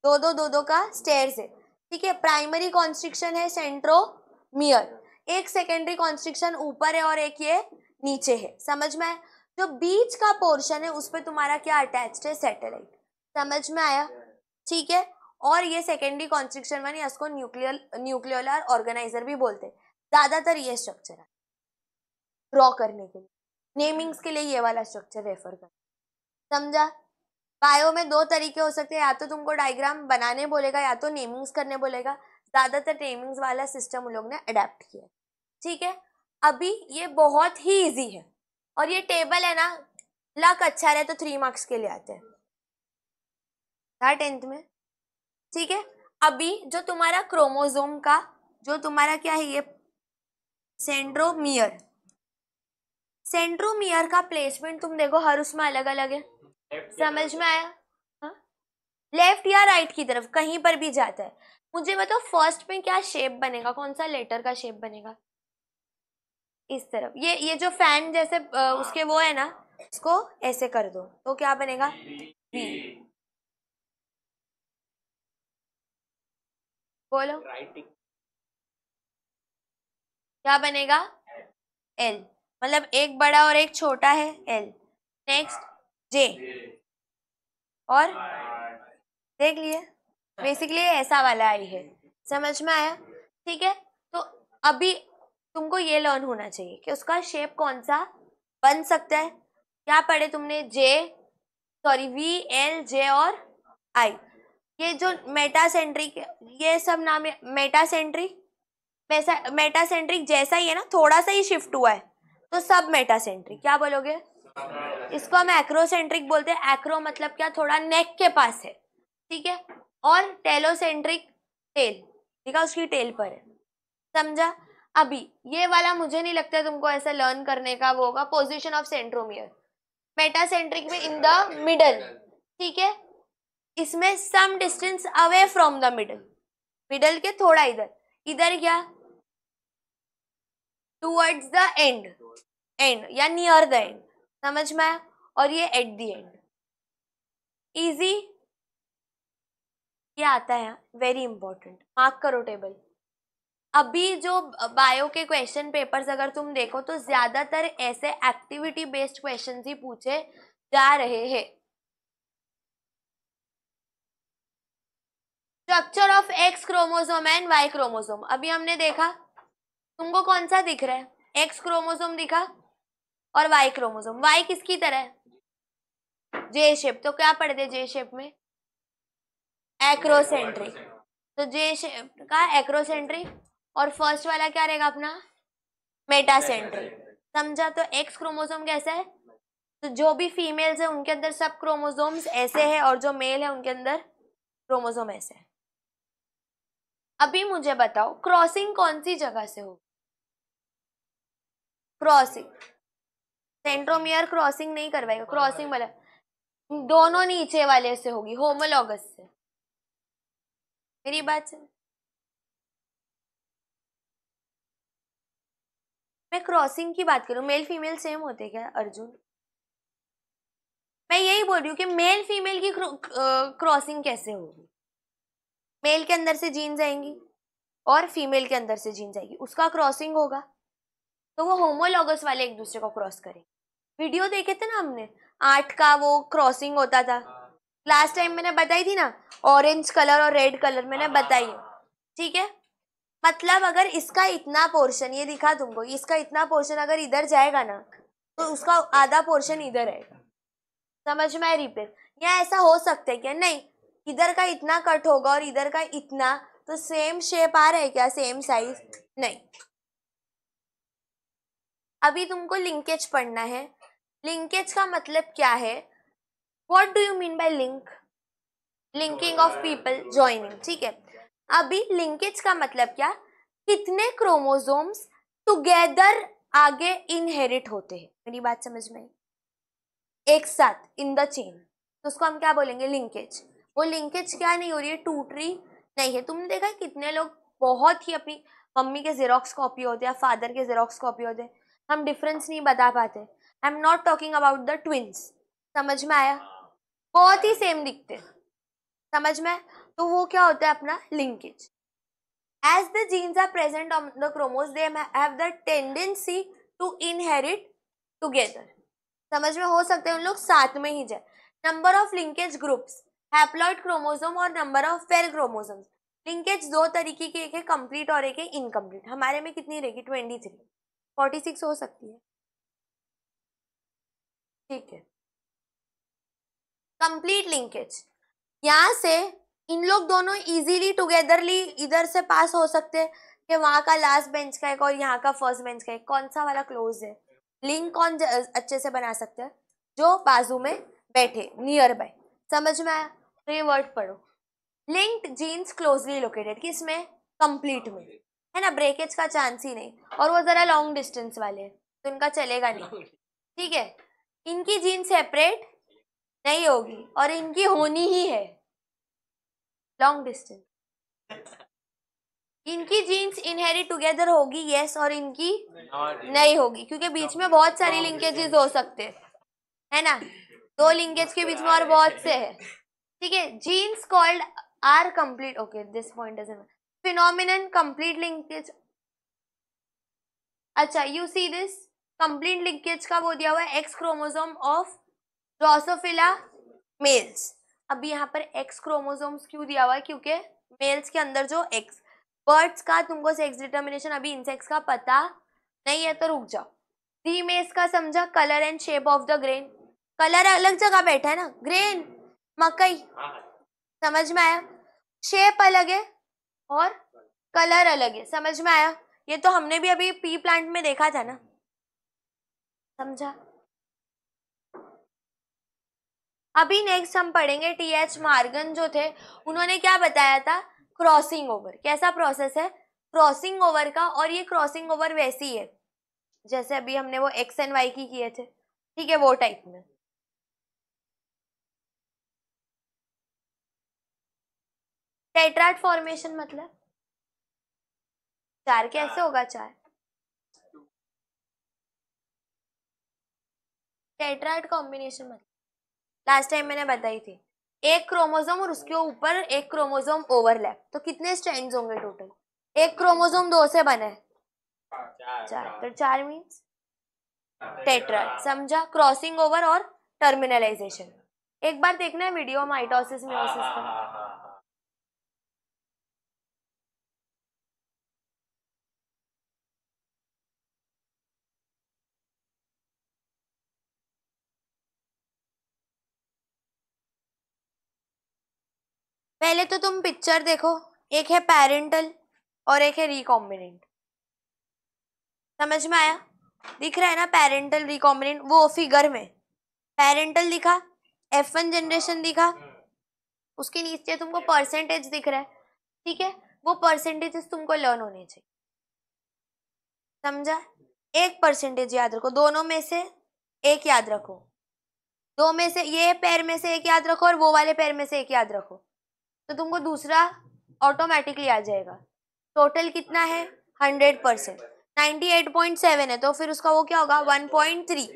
दो दो का स्टेयर्स है। ठीक है। प्राइमरी कॉन्स्ट्रिक्शन है सेंट्रोमियर, एक सेकेंडरी कॉन्स्ट्रिक्शन ऊपर है और एक ये नीचे है। समझ में आया? जो बीच का पोर्शन है उस पर तुम्हारा क्या अटैच्ड है? सैटेलाइट। समझ में आया? ठीक है। और ये सेकेंडरी कॉन्स्ट्रिक्शन 1 या इसको न्यूक्लियोलर ऑर्गेनाइजर भी बोलते हैं। ज्यादातर ये स्ट्रक्चर है ड्रॉ करने के लिए, नेमिंग्स के लिए ये वाला स्ट्रक्चर रेफर कर। समझा? बायो में 2 तरीके हो सकते हैं, या तो तुमको डायग्राम बनाने बोलेगा या तो नेमिंग्स करने बोलेगा। ज्यादातर नेमिंग्स वाला सिस्टम उन लोग ने अडेप्ट किया। ठीक है। अभी ये बहुत ही इजी है, और ये टेबल है ना, लक अच्छा रहे तो 3 मार्क्स के लिए आते हैं, था 10th में। ठीक है। अभी जो तुम्हारा क्रोमोसोम का, जो तुम्हारा क्या है? ये सेंट्रोमियर। सेंट्रोमियर का प्लेसमेंट तुम देखो हर उसमें अलग अलग है। समझ में आया? हाँ? लेफ्ट या राइट की तरफ कहीं पर भी जाता है। मुझे बताओ फर्स्ट में क्या शेप बनेगा? कौन सा लेटर का शेप बनेगा? इस तरफ, ये जो फैन जैसे उसके वो है ना, इसको ऐसे कर दो तो क्या बनेगा? वी। बोलो क्या बनेगा? एल, मतलब एक बड़ा और एक छोटा है एल। नेक्स्ट जे, और देख लिए बेसिकली ऐसा वाला आई है, समझ में आया? ठीक है, तो अभी तुमको ये लर्न होना चाहिए कि उसका शेप कौन सा बन सकता है। क्या पढ़े तुमने? जे, सॉरी वी एल जे और आई, ये जो मेटासेंट्रिक, ये सब नाम है मेटासेंट्रिक। मेटासेंट्रिक जैसा ही है ना, थोड़ा सा ही शिफ्ट हुआ है तो सब मेटासेंट्रिक। क्या बोलोगे? इसको हम एक्रोसेंट्रिक बोलते हैं। एक्रो मतलब क्या? थोड़ा नेक के पास है, ठीक है। और टेलोसेंट्रिक, टेल देखा उसकी टेल पर है, समझा? अभी ये वाला मुझे नहीं लगता तुमको ऐसा लर्न करने का वो होगा। पोजीशन ऑफ सेंट्रोमियर मेटासेंट्रिक में इन द मिडल, ठीक है। इसमें some distance away from the middle, middle के थोड़ा इधर, इधर क्या? टूवर्ड्स द एंड, एंड या नियर द एंड, समझ में आया? और ये एट द एंड। इजी, ये आता है, वेरी इंपॉर्टेंट, मार्क करो टेबल। अभी जो बायो के क्वेश्चन पेपर्स अगर तुम देखो तो ज्यादातर ऐसे एक्टिविटी बेस्ड क्वेश्चन ही पूछे जा रहे हैं। Structure of X chromosome and Y chromosome, अभी हमने देखा, तुमको कौन सा दिख रहा है? एक्स क्रोमोसोम दिखा और वाई क्रोमोसोम। वाई किसकी तरह है? जे शेप, तो क्या पढ़ते हैं जे शेप में? एक्रोसेंट्रिक, तो जे शेप का एक्रोसेंट्रिक, और फर्स्ट वाला क्या रहेगा अपना? मेटासेंट्रिक, समझा? तो एक्स क्रोमोसोम कैसा है? तो जो भी फीमेल्स है उनके अंदर सब क्रोमोसोम्स ऐसे है, और जो मेल है उनके अंदर क्रोमोसोम ऐसे है। अभी मुझे बताओ क्रॉसिंग कौन सी जगह से हो? क्रॉसिंग, सेंट्रोमियर क्रॉसिंग नहीं करवाएगा, क्रॉसिंग मतलब दोनों नीचे वाले से होगी, होमोलॉगस से। मेरी बात से मैं क्रॉसिंग की बात करूं, मेल फीमेल सेम होते क्या अर्जुन? मैं यही बोल रही हूँ कि मेल फीमेल की क्रॉसिंग कैसे होगी? मेल के अंदर से जीन्स आएंगी और फीमेल के अंदर से जीन्स आएगी, उसका क्रॉसिंग होगा, तो वो होमोलॉगस वाले एक दूसरे को क्रॉस करेंगे। वीडियो देखे थे ना हमने, 8 का वो क्रॉसिंग होता था लास्ट टाइम, मैंने बताई थी ना, ऑरेंज कलर और रेड कलर मैंने बताई, ठीक है। मतलब अगर इसका इतना पोर्शन, ये दिखा तुमको, इसका इतना पोर्शन अगर इधर जाएगा ना तो उसका आधा पोर्शन इधर आएगा, समझ में? रिपेयर, या ऐसा हो सकता है क्या? नहीं, इधर का इतना कट होगा और इधर का इतना, तो सेम शेप आ रहा है क्या? सेम साइज नहीं। अभी तुमको लिंकेज पढ़ना है। लिंकेज का मतलब क्या है? What do you mean by link? Linking of people, joining, ठीक है। अभी लिंकेज का मतलब क्या? कितने क्रोमोसोम्स टुगेदर आगे इनहेरिट होते हैं। मेरी बात समझ में आई? एक साथ इन द चेन, तो उसको हम क्या बोलेंगे? लिंकेज। वो लिंकेज क्या नहीं हो रही है? टूट रही नहीं है। तुमने देखा है कितने लोग बहुत ही अपनी मम्मी के जेरोक्स कॉपी होते हैं, फादर के जेरोक्स कॉपी होते हैं, हम डिफरेंस नहीं बता पाते। I am not talking about the twins, समझ में आया? बहुत ही सेम दिखते, समझ में? तो वो क्या होता है अपना linkage. As the genes are present on the chromosome, they have the tendency to inherit together. समझ में? हो सकते हैं उन लोग साथ में ही जाए। Number of linkage groups, haploid chromosome और number of pair chromosomes. Linkage दो तरीके की, एक है कंप्लीट और एक है इनकम्प्लीट। हमारे में कितनी रहेगी? 23, 46 हो सकती है, ठीक है। कंप्लीट लिंकेज, यहाँ से इन लोग दोनों इजीली टुगेदरली इधर से पास हो सकते हैं कि वहां का लास्ट बेंच का एक और यहाँ का फर्स्ट बेंच का एक, कौन सा वाला क्लोज है? लिंक कौन अच्छे से बना सकते हैं? जो बाजू में बैठे, नियर बाय, समझ में आया? तो ये वर्ड पढ़ो, लिंक्ड जीन्स क्लोजली लोकेटेड, किसमें? कंप्लीट में, है ना, ब्रेकेज का चांस ही नहीं। और वो जरा लॉन्ग डिस्टेंस वाले हैं तो इनका चलेगा नहीं, ठीक है। इनकी जीन सेपरेट नहीं होगी और इनकी होनी ही है लॉन्ग डिस्टेंस। इनकी जीन्स इनहेरिट टुगेदर होगी, यस, और इनकी नहीं होगी, क्योंकि बीच में बहुत सारी लिंकेजेस हो सकते हैं, है ना, दो लिंकेज के बीच में और बहुत से है, ठीक है। Genes called are complete, okay this point doesn't phenomenon complete linkage. अच्छा, you see this complete linkage का वो दिया हुआ है, X chromosome of drosophila males. अभी यहाँ पर एक्स क्रोमोसोम्स क्यों दिया हुआ है? क्योंकि मेल्स के अंदर जो एक्स, बर्ड्स का तुमको सेक्स डिटर्मिनेशन अभी इंसेक्ट्स का पता नहीं है तो रुक जाओ। रीमेस का समझा, colour and shape of the grain, colour अलग जगह बैठा है ना, ग्रेन मकई, समझ में आया? शेप अलग है और कलर अलग है, समझ में आया? ये तो हमने भी अभी पी प्लांट में देखा था ना, समझा? अभी नेक्स्ट हम पढ़ेंगे टीएच मार्गन जो थे, उन्होंने क्या बताया था? Crossing over. कैसा प्रोसेस है क्रॉसिंग ओवर का? और ये क्रॉसिंग ओवर वैसी है जैसे अभी हमने वो एक्स एंड वाई की किए थे, ठीक है, वो टाइप में। टेट्राड फॉर्मेशन मतलब चार कैसे होगा? चार टेट्राड कॉम्बिनेशन मतलब लास्ट टाइम मैंने बताई थी, एक क्रोमोसोम और उसके ऊपर एक क्रोमोसोम ओवरलैप, तो कितने स्ट्रैंड्स होंगे टोटल? एक क्रोमोसोम दो से बने, चार, तो चार मीन्स टेट्राड, समझा? क्रॉसिंग ओवर और टर्मिनलाइजेशन। एक बार देखना है वीडियो माइटोसिस मियोसिस का। पहले तो तुम पिक्चर देखो, एक है पेरेंटल और एक है रिकॉम्बिनेंट, समझ में आया? दिख रहा है ना पेरेंटल रिकॉम्बिनेंट, वो फिगर में पेरेंटल दिखा, F1 जनरेशन दिखा, उसके नीचे तुमको परसेंटेज दिख रहा है, ठीक है? वो परसेंटेजेस तुमको लर्न होने चाहिए, समझा? एक परसेंटेज याद रखो, दोनों में से एक याद रखो, दो में से, ये पैर में से एक याद रखो और वो वाले पैर में से एक याद रखो, तो तुमको दूसरा ऑटोमेटिकली आ जाएगा। टोटल कितना है? 100%, 98.7 है, तो फिर उसका वो क्या होगा? 1.3।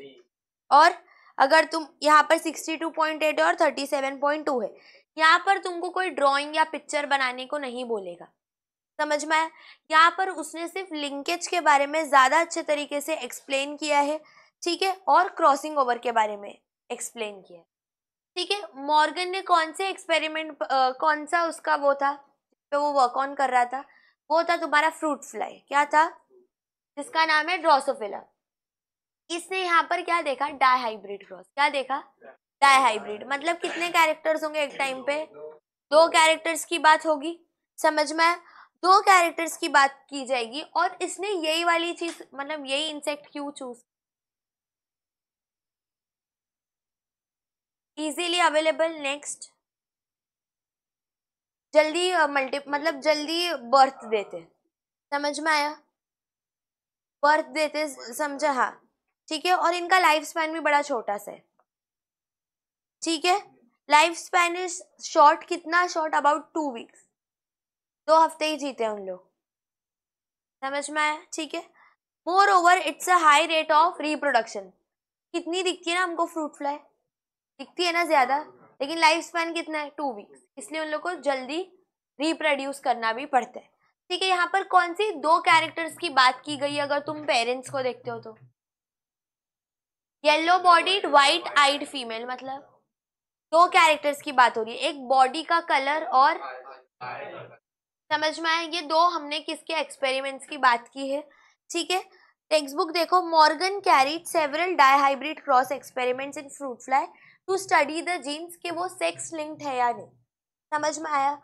और अगर तुम यहाँ पर 62.8 और 37.2 है, यहाँ पर तुमको कोई ड्राइंग या पिक्चर बनाने को नहीं बोलेगा, समझ में आया? यहाँ पर उसने सिर्फ लिंकेज के बारे में ज्यादा अच्छे तरीके से एक्सप्लेन किया है, ठीक है, और क्रॉसिंग ओवर के बारे में एक्सप्लेन किया है, ठीक है? मॉर्गन ने कौन से एक्सपेरिमेंट, कौन सा उसका वो था तो वो वर्क ऑन कर रहा था? वो था तुम्हारा फ्रूट फ्लाई, क्या था? जिसका नाम है ड्रोसोफिला। इसने यहाँ पर क्या देखा? Dihybrid cross. क्या देखा? डाइहाइब्रिड मतलब कितने कैरेक्टर्स होंगे एक टाइम पे? दो कैरेक्टर्स की बात होगी, समझ में आया? दो कैरेक्टर्स की बात की जाएगी, और इसने यही वाली चीज, मतलब यही इंसेक्ट क्यों चूज? इजीली अवेलेबल, नेक्स्ट जल्दी मल्टी, मतलब जल्दी बर्थ देते, समझ में आया? बर्थ देते, समझा? हाँ, ठीक है, और इनका लाइफ स्पैन भी बड़ा छोटा सा है, ठीक है? लाइफ स्पैन इज शॉर्ट, कितना शॉर्ट? अबाउट 2 वीक्स, 2 हफ्ते ही जीते हैं उन लोग, समझ में आया? ठीक है, more over it's a high rate of reproduction. कितनी दिखती है ना हमको फ्रूट फ्लाई, दिखती है ना ज्यादा, लेकिन लाइफ स्पैन कितना है? 2 वीक्स, इसलिए उन लोग को जल्दी रिप्रोड्यूस करना भी पड़ता है, ठीक है? यहाँ पर कौन सी दो कैरेक्टर्स की बात की गई अगर तुम पेरेंट्स को देखते हो तो? येलो बॉडीड व्हाइट आइड फीमेल, मतलब दो कैरेक्टर्स की बात हो रही है, एक बॉडी का कलर और, समझ में आया? ये दो हमने किसके एक्सपेरिमेंट्स की बात की है, ठीक है? टेक्स्ट बुक देखो, Morgan carried several dihybrid cross experiments in fruit fly to study the genes के वो सेक्स लिंक्ड है या नहीं, समझ में आया?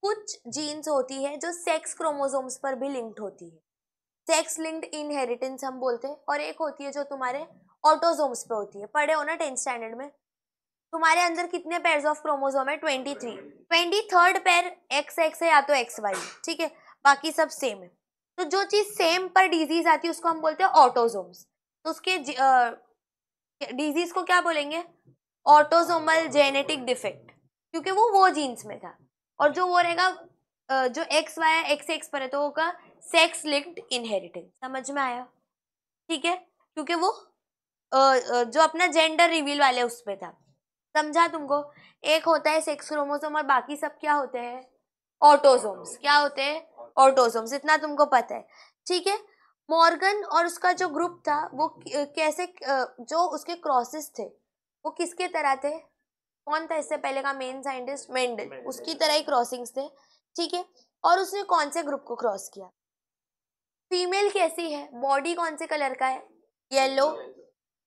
कुछ जीन्स होती है जो सेक्स क्रोमोसोम्स पर भी लिंक्ड होती है, सेक्स लिंक्ड इनहेरिटेंस हम बोलते हैं, और एक होती है जो तुम्हारे ऑटोसोम्स पे होती है। पढ़े हो ना 10th स्टैंडर्ड में? तुम्हारे अंदर कितने पेयर्स ऑफ क्रोमोसोम है? 23। 23rd पेयर एक्स एक्स है या तो एक्स वाई, ठीक है, बाकी सब सेम है। तो जो चीज सेम पर डिजीज आती है उसको हम बोलते हैं ऑटोसोम्स, तो उसके डिजीज को क्या बोलेंगे? ऑटोसोमल जेनेटिक डिफेक्ट, क्योंकि वो जीन्स में था। और जो वो रहेगा जो एक्स वाई एक्स एक्स पर है तो होगा सेक्स लिंक्ड इनहेरिटेंस, समझ में आया? ठीक है, क्योंकि वो जो अपना जेंडर रिवील वाले उस पे था, समझा तुमको? एक होता है सेक्स क्रोमोसोम और बाकी सब क्या होते हैं? ऑटोसोम्स। क्या होते हैं? ऑटोसोम्स, इतना तुमको पता है, ठीक है? मॉर्गन और उसका जो ग्रुप था वो कैसे जो उसके क्रॉसेस थे वो किसके तरह थे? कौन था इससे पहले का मेन साइंटिस्ट? मेंडल, उसकी तरह ही क्रॉसिंग्स थे, ठीक है। और उसने कौन से ग्रुप को क्रॉस किया? फीमेल कैसी है, बॉडी कौन से कलर का है? येलो,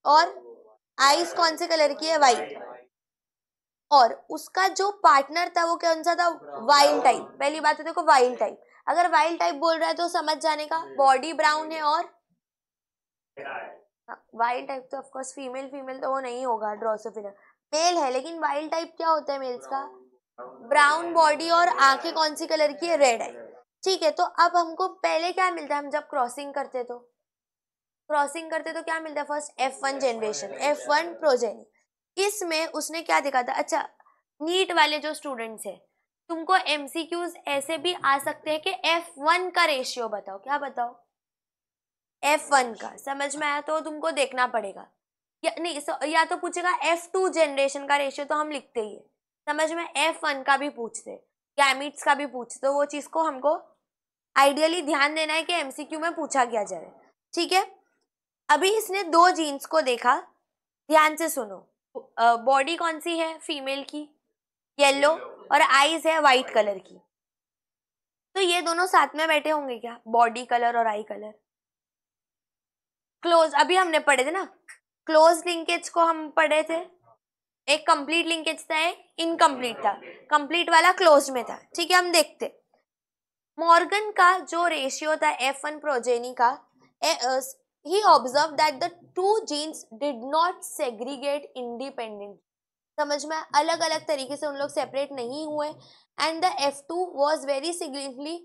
और आईज कौन से कलर की है? वाइट। और उसका जो पार्टनर था वो कौन सा था? Wild type. पहली बात है देखो, वाइल्ड टाइप। अगर वाइल्ड टाइप बोल रहा है तो समझ जाने का, बॉडी ब्राउन है और वाइल्ड टाइप तो ऑफकोर्स फीमेल, फीमेल तो वो नहीं होगा, ड्रोसोफिला मेल है। लेकिन वाइल्ड टाइप क्या होता है मेल्स का? ब्राउन बॉडी और आंखें कौन सी कलर की है? रेड है, ठीक है। तो अब हमको पहले क्या मिलता है, हम जब क्रॉसिंग करते तो क्या मिलता है? First F1 generation, F1 progeny. इसमें उसने क्या देखा था? अच्छा, नीट वाले जो स्टूडेंट्स है, तुमको एमसीक्यूज ऐसे भी आ सकते हैं कि F1 का रेशियो बताओ। क्या बताओ? F1 का। समझ में आया? तो तुमको देखना पड़ेगा या नहीं, या तो पूछेगा F2 जनरेशन का रेशियो, तो हम लिखते ही है। समझ में? F1 का भी पूछते, गैमीट्स का भी पूछते, तो वो चीज को हमको आइडियली ध्यान देना है कि एमसीक्यू में पूछा गया जाए, ठीक है। अभी इसने दो जीन्स को देखा, ध्यान से सुनो। बॉडी कौन सी है फीमेल की? येलो, और आईज है वाइट कलर की। तो ये दोनों साथ में बैठे होंगे क्या? बॉडी कलर और आई कलर। क्लोज अभी हमने पढ़े थे ना, क्लोज लिंकेज को हम पढ़े थे। एक कंप्लीट लिंकेज था, एक इनकम्प्लीट था। कंप्लीट वाला क्लोज में था, ठीक है। हम देखते मॉर्गन का जो रेशियो था F1 प्रोजेनी का, he observed that the two genes did not segregate independently. समझ में? अलग अलग तरीके से उन लोग सेपरेट नहीं हुए, and the F2 was very significantly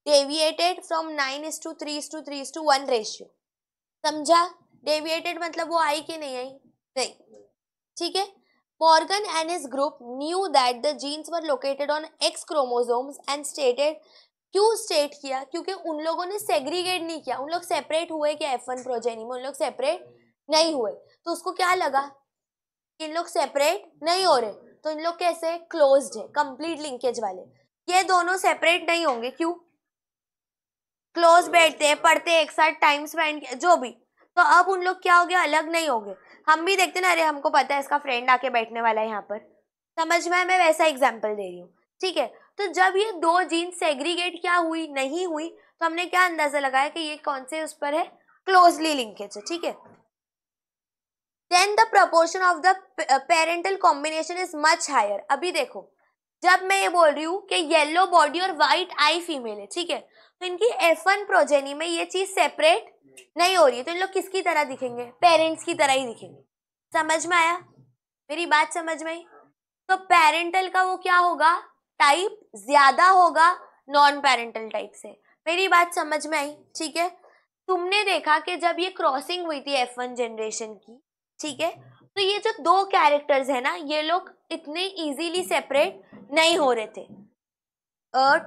deviated from 9:3:3:1 ratio. समझा? डेविएटेड मतलब वो आई कि नहीं आई? नहीं, ठीक है। Morgan and his group knew that the genes were located on X chromosomes and stated, क्यों स्टेट किया? क्योंकि उन लोगों ने सेग्रीगेट नहीं किया। उन लोग सेपरेट हुए क्या F1 प्रोजेनी में? उन लोग सेपरेट नहीं हुए। तो उसको क्या लगा? इन लोग सेपरेट नहीं हो रहे, तो इन लोग कैसे? क्लोज्ड है, कंप्लीट लिंकेज वाले। ये दोनों सेपरेट नहीं होंगे, क्यों? क्लोज बैठते हैं, पढ़ते एक साथ, टाइम स्पेंड जो भी। तो अब उन लोग क्या हो गया? अलग नहीं हो गए। हम भी देखते ना, अरे हमको पता है इसका फ्रेंड आके बैठने वाला है यहाँ पर। समझ में? मैं वैसा एग्जाम्पल दे रही हूँ, ठीक है। तो जब ये दो जीन सेग्रीगेट क्या हुई? नहीं हुई, तो हमने क्या अंदाजा लगाया कि ये कौन से उस पर है? क्लोजली लिंकेज है, ठीक है। Then the proportion of the parental combination is much higher. अभी देखो, जब मैं ये बोल रही हूँ कि येलो बॉडी और व्हाइट आई फीमेल है, ठीक है, तो इनकी F1 प्रोजेनी में ये चीज सेपरेट नहीं हो रही है, तो इन लोग किसकी तरह दिखेंगे? पेरेंट्स की तरह ही दिखेंगे। समझ में आया? मेरी बात समझ में आई? तो पेरेंटल का वो क्या होगा? टाइप ज्यादा होगा नॉन पेरेंटल टाइप से। मेरी बात समझ में आई? ठीक है। तुमने देखा कि जब ये क्रॉसिंग हुई थी F1 जनरेशन की, ठीक है, तो ये जो दो कैरेक्टर्स है ना, ये लोग इतने इजीली सेपरेट नहीं हो रहे थे,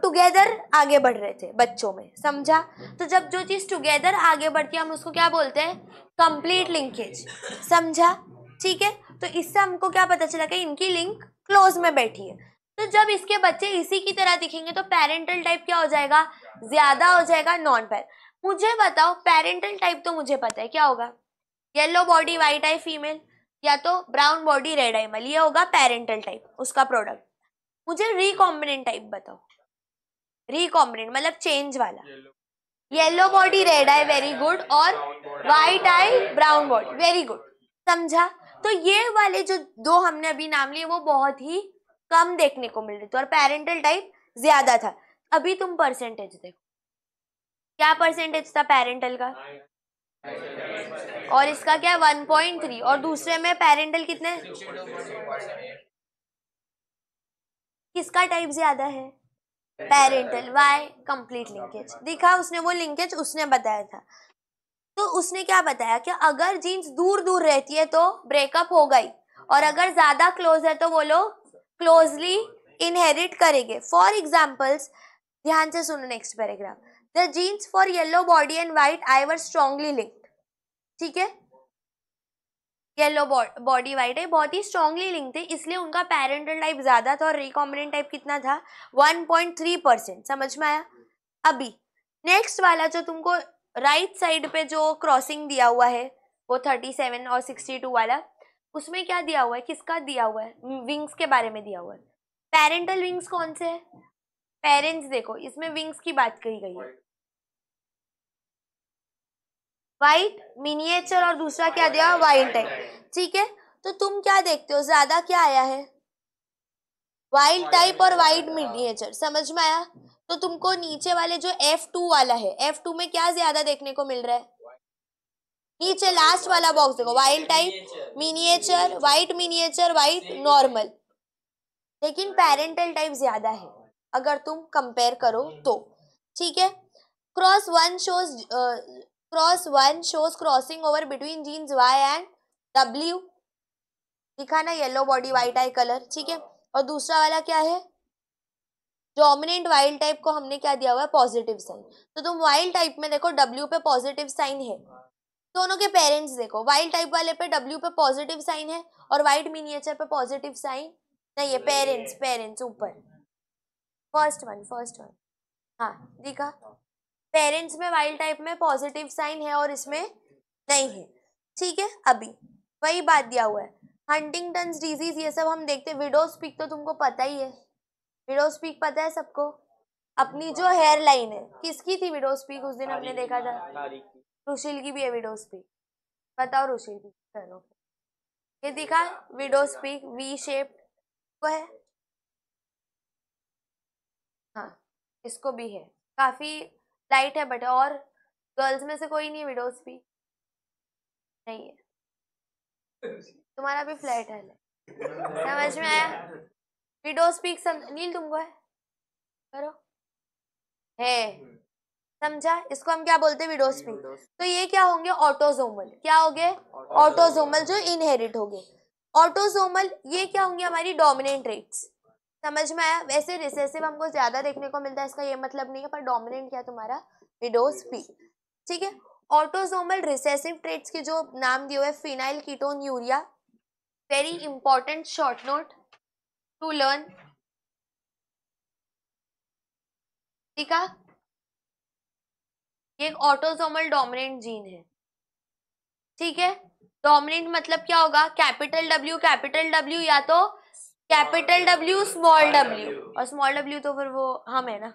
टुगेदर आगे बढ़ रहे थे बच्चों में। समझा? तो जब जो चीज टुगेदर आगे बढ़ती है हम उसको क्या बोलते हैं? Complete linkage. समझा? ठीक है। तो इससे हमको क्या पता चला कि इनकी लिंक क्लोज में बैठी है। तो जब इसके बच्चे इसी की तरह दिखेंगे तो पेरेंटल टाइप क्या हो जाएगा? ज्यादा हो जाएगा नॉन पेरेंट। मुझे बताओ, पेरेंटल टाइप तो मुझे पता है क्या होगा? Yellow body white eye female, या तो ब्राउन बॉडी रेड आई मेल, ये होगा पेरेंटल टाइप, उसका प्रोडक्ट। मुझे रिकॉम्बिनेंट टाइप बताओ। रिकॉम्बिनेंट मतलब चेंज वाला। येलो बॉडी रेड आई, वेरी गुड, और व्हाइट आई ब्राउन बॉडी, वेरी गुड। समझा? तो ये वाले जो दो हमने अभी नाम लिए वो बहुत ही कम देखने को मिल रहे थे और पेरेंटल टाइप ज्यादा था। अभी तुम परसेंटेज देखो, क्या परसेंटेज था पेरेंटल का? और इसका क्या? 1.3। और दूसरे में पेरेंटल कितने? किसका टाइप ज्यादा है? पेरेंटल। वाई? Complete linkage. दिखा उसने, वो लिंकेज उसने बताया था। तो उसने क्या बताया कि अगर जीन्स दूर दूर रहती है तो ब्रेकअप होगा ही, और अगर ज्यादा क्लोज है तो वो लोग क्लोजली इनहेरिट करेंगे। फॉर एग्जाम्पल्स, ध्यान से सुनो next paragraph. The genes for yellow body and white eye were strongly linked. ठीक है, येलो बॉडी व्हाइट है बहुत ही स्ट्रांगली लिंक थे, इसलिए उनका पेरेंटल टाइप ज्यादा था और रिकॉम्बिनेंट टाइप कितना था? 1.3%। समझ में आया? अभी नेक्स्ट वाला जो तुमको राइट साइड पे जो क्रॉसिंग दिया हुआ है वो 37 और 62 वाला, उसमें क्या दिया हुआ है, किसका दिया हुआ है, विंग्स के बारे में दिया हुआ है। पेरेंटल विंग्स कौन से है, पेरेंट्स, देखो इसमें विंग्स की बात कही गई है। वाइट मिनिएचर और दूसरा क्या दिया, वाइल्ड टाइप। ठीक है, तो तुम क्या देखते हो, ज्यादा क्या आया है, वाइल्ड टाइप और वाइट मिनिएचर, समझ में आया। तो तुमको नीचे वाले जो F2 वाला है, F2 में क्या ज्यादा देखने को मिल रहा है, नीचे लास्ट वाला बॉक्स देखो, wild type, miniature, white miniature, white normal, लेकिन पेरेंटल टाइप ज्यादा है अगर तुम कंपेयर करो तो। ठीक है, cross one shows crossing over between genes Y and W, दिखा ना, yellow body white eye colour. ठीक है, और दूसरा वाला क्या है, डोमिनेंट वाइल्ड टाइप को हमने क्या दिया हुआ है, पॉजिटिव साइन। तो तुम वाइल्ड टाइप में देखो W पे पॉजिटिव साइन है, दोनों के पेरेंट्स देखो, वाइल्ड टाइप वाले पे W पे पॉजिटिव साइन है और वाइट मिनिएचर पे पॉजिटिव साइन नहीं है, पेरेंट्स, पेरेंट्स ऊपर, फर्स्ट वन, हाँ दिखा, पेरेंट्स में वाइल्ड टाइप में पॉजिटिव साइन है और इसमें नहीं है। ठीक है, अभी वही बात दिया हुआ है, हंटिंगटन्स डिजीज ये सब हम देखते हैं। विडोज पीक तो तुमको पता ही है, विडोज पीक पता है सबको, अपनी जो हेयर लाइन है, किसकी थी विडोज पीक, उस दिन हमने देखा था, रुशील की भी है विडोज पीक, बताओ रुशील की, चलो ये दिखा, विडोज पीक वी शेप को है, हाँ इसको भी है, काफी लाइट है बट, और गर्ल्स में से कोई नहीं है विडोज पीक, नहीं है, तुम्हारा भी फ्लैट है, समझ में आया, विडोज पीक नील तुमको है, करो है, समझा, इसको हम क्या बोलते हैं, विडोज पीक। तो ये क्या होंगे, ऑटोजोमल, क्या हो गए, ऑटोजोमल, जो इनहेरिट हो गए, ऑटोजोमल, ये क्या होंगे, हमारी डोमिनेंट ट्रेट्स, समझ में आया। वैसे रिसेसिव हमको ज्यादा देखने को मिलता है, इसका ये मतलब नहीं है, पर डोमिनेंट क्या तुम्हारा, विडोज पीक। ठीक है, ऑटोजोमल रिसेसिव ट्रेट्स के जो नाम दिए हुए, phenyl ketone urea, very important short note to learn, ठीक है, ये एक ऑटोसोमल डोमिनेंट जीन है। ठीक है, डोमिनेंट मतलब क्या होगा, कैपिटल W या तो कैपिटल W स्मॉल w, और स्मॉल w तो फिर वो हम है ना,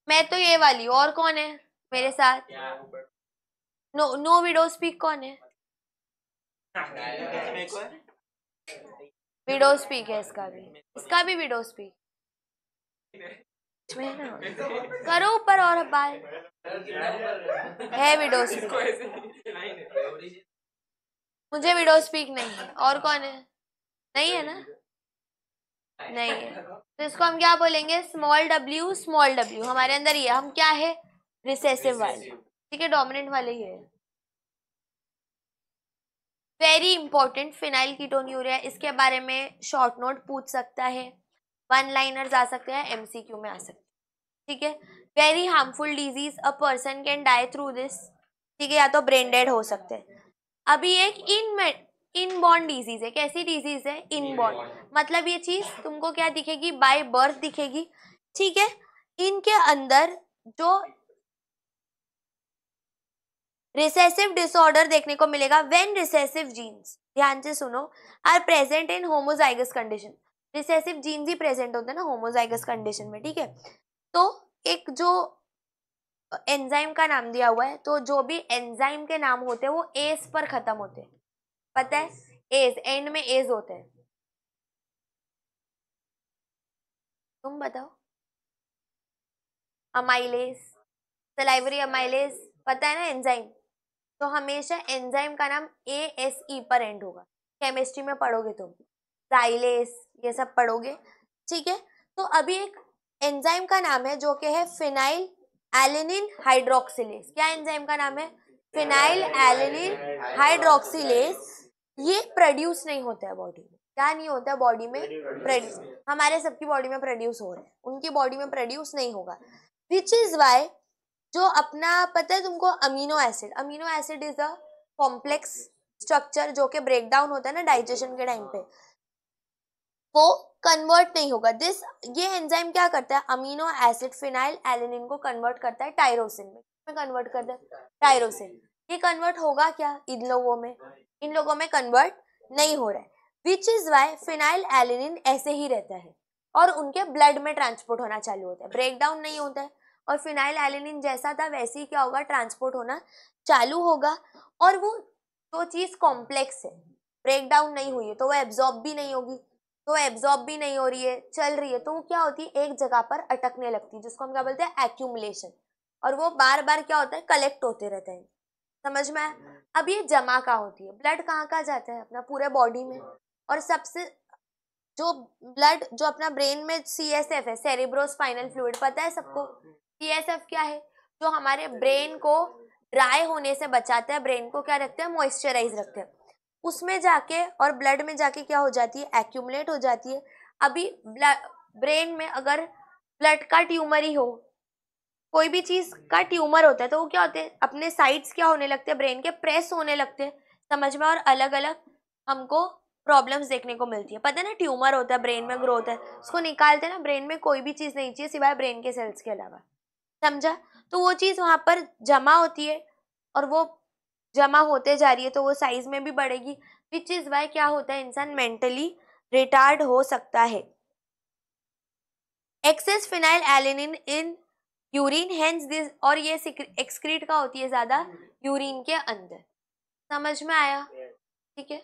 मैं तो ये वाली, और कौन है मेरे साथ, नो नो विडो स्पीक कौन है, विडो स्पीक है, इसका भी विडो स्पीक में ना, करो ऊपर और बाल है विडो स्पीक, मुझे विडो स्पीक नहीं है, और कौन है, नहीं है ना, नहीं है, तो इसको हम क्या बोलेंगे, स्मॉल w हमारे अंदर ये, हम क्या है, रिसेसिव वाले, ठीक है, डोमिनेंट वाले ही है। Very important phenyl ketone urea, इसके बारे में शॉर्ट नोट पूछ सकता है, वन लाइनर्स आ सकते हैं, MCQ में आ सकते हैं। ठीक है, very harmful disease, a person can die through this, ठीक है, या तो ब्रेन डेड हो सकते हैं। अभी एक इनबॉर्न डिजीज है, कैसी डिजीज है, इनबॉर्न, मतलब ये चीज तुमको क्या दिखेगी, बाय बर्थ दिखेगी। ठीक है, इनके अंदर जो रिसेसिव डिसऑर्डर देखने को मिलेगा, व्हेन रिसेसिव जीन्स, ध्यान से सुनो, are present in homozygous condition, recessive genes ही प्रेजेंट होते हैं ना होमोजाइगस कंडीशन में। ठीक है, तो एक जो एंजाइम का नाम दिया हुआ है, तो जो भी एंजाइम के नाम होते हैं वो एस पर खत्म होते हैं, पता है, एज, एंड में एज होते हैं, तुम बताओ, अमाइलेज, सलाइवरी अमाइलेज, पता है ना एंजाइम, तो हमेशा एंजाइम का नाम ASE पर एंड होगा, केमिस्ट्री में पढ़ोगे तुम, जाइलेस ये सब पढ़ोगे। ठीक है, तो अभी एक एंजाइम का नाम है जो कि है फिनाइल एलेनिन हाइड्रोक्सिलेज, क्या एंजाइम का नाम है, फिनाइल एलेनिन हाइड्रोक्सिलेज, ये प्रोड्यूस नहीं होता है बॉडी में, क्या नहीं होता है बॉडी में, प्रोड्यूस, हमारे सबकी बॉडी में प्रोड्यूस हो रहा है, उनकी बॉडी में प्रोड्यूस नहीं होगा, विच इज वाई, जो अपना पता है तुमको, amino acid is a complex structure जो कि ब्रेक डाउन होता है ना डाइजेशन के टाइम पे, वो कन्वर्ट नहीं होगा, ये एंजाइम क्या करता है, अमीनो एसिड फिनाइल एलेनिन को कन्वर्ट करता है टायरोसिन में में कन्वर्ट कर दे, टायरोसिन। ये कन्वर्ट होगा क्या इन लोगों में? इन लोगों में कन्वर्ट नहीं हो रहा है, which is why phenyl alanine ऐसे ही रहता है और उनके ब्लड में ट्रांसपोर्ट होना चालू होता है, ब्रेक डाउन नहीं होता है। और फिनाइल एलिनिन जैसा था वैसे ही क्या होगा, ट्रांसपोर्ट होना चालू होगा। और वो जो चीज कॉम्प्लेक्स है, ब्रेक डाउन नहीं हुई है, तो वो एब्जॉर्ब भी नहीं होगी, तो एब्जॉर्ब भी नहीं हो रही है, चल रही है, तो वो क्या होती है, एक जगह पर अटकने लगती है, जिसको हम क्या बोलते हैं, एक्यूमुलेशन। और वो बार बार क्या होता है, कलेक्ट होते रहते हैं। समझ में आया? अब ये जमा कहाँ होती है, ब्लड कहाँ कहाँ जाता है, अपना पूरे बॉडी में। और सबसे जो ब्लड जो अपना ब्रेन में CSF है, सेरेब्रो स्पाइनल फ्लूइड, पता है सबको? CSF क्या है? जो हमारे ब्रेन को ड्राई होने से बचाता है, ब्रेन को क्या रखते हैं, मॉइस्चराइज रखते हैं। उसमें जाके और ब्लड में जाके क्या हो जाती है, एक्यूमुलेट हो जाती है। अभी ब्रेन में अगर ब्लड का ट्यूमर ही हो, कोई भी चीज का ट्यूमर होता है, तो वो क्या होते हैं, अपने साइड्स क्या होने लगते हैं, ब्रेन के प्रेस होने लगते हैं। समझ में? और अलग अलग हमको प्रॉब्लम्स देखने को मिलती है। पता है ना, ट्यूमर होता है, ब्रेन में ग्रोथ है, उसको निकालते हैं ना, ब्रेन में कोई भी चीज नहीं चाहिए सिवाय ब्रेन के सेल्स के अलावा। समझा? तो वो चीज वहां पर जमा होती है और वो जमा होते जा रही है, तो वो साइज में भी बढ़ेगी, विच इज वाई क्या होता है, इंसान मेंटली रिटार्ड हो सकता है। Excess phenyl alanine in urine, hence this, और ये एक्सक्रीट का होती है ज्यादा यूरिन के अंदर। समझ में आया? ठीक है।